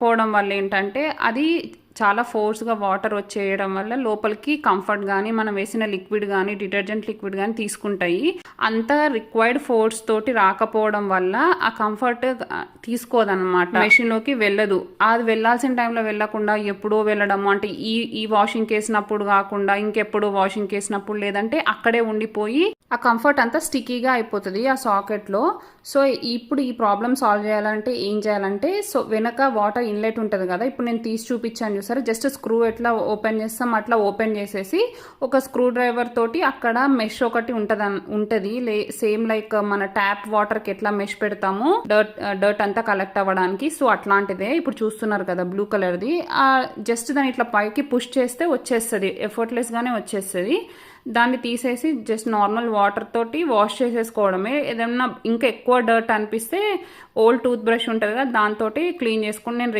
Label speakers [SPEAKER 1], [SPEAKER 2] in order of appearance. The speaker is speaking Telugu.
[SPEAKER 1] పోవడం వల్ల ఏంటంటే అది చాలా ఫోర్స్గా వాటర్ వచ్చేయడం వల్ల లోపలికి కంఫర్ట్ కానీ మనం వేసిన లిక్విడ్ కానీ డిటర్జెంట్ లిక్విడ్ కానీ తీసుకుంటాయి. అంత రిక్వైర్డ్ ఫోర్స్ తోటి రాకపోవడం వల్ల ఆ కంఫర్ట్ తీసుకోదన్నమాట, మెషిన్లోకి వెళ్ళదు. అది వెళ్ళాల్సిన టైంలో వెళ్ళకుండా ఎప్పుడో వెళ్ళడం, అంటే ఈ వాషింగ్ వేసినప్పుడు కాకుండా ఇంకెప్పుడు వాషింగ్ వేసినప్పుడు, లేదంటే అక్కడే ఉండిపోయి ఆ కంఫర్ట్ అంతా స్టిక్కీగా అయిపోతుంది ఆ సాకెట్లో. సో ఇప్పుడు ఈ ప్రాబ్లమ్ సాల్వ్ చేయాలంటే ఏం చేయాలంటే, సో వెనక వాటర్ ఇన్లెట్ ఉంటుంది కదా, ఇప్పుడు నేను తీసి చూపించాను చూసారు, జస్ట్ స్క్రూ ఎట్లా ఓపెన్ చేస్తాం అట్లా ఓపెన్ చేసేసి ఒక స్క్రూ డ్రైవర్ తోటి అక్కడ మెష్ ఒకటి ఉంటుంది సేమ్ లైక్ మన ట్యాప్ వాటర్కి ఎట్లా మెష్ పెడతామో డర్ట్ అంతా కలెక్ట్ అవ్వడానికి, సో అట్లాంటిదే ఇప్పుడు చూస్తున్నారు కదా బ్లూ కలర్ది. జస్ట్ దాన్ని ఇట్లా పైకి పుష్ చేస్తే వచ్చేస్తుంది, ఎఫర్ట్లెస్గానే వచ్చేస్తుంది. దాన్ని తీసేసి జస్ట్ నార్మల్ వాటర్ తోటి వాష్ చేసేసుకోవడమే. ఏదైనా ఇంకా ఎక్కువ డర్ట్ అనిపిస్తే ఓల్డ్ టూత్ బ్రష్ ఉంటుంది కదా దాంతో క్లీన్ చేసుకుని నేను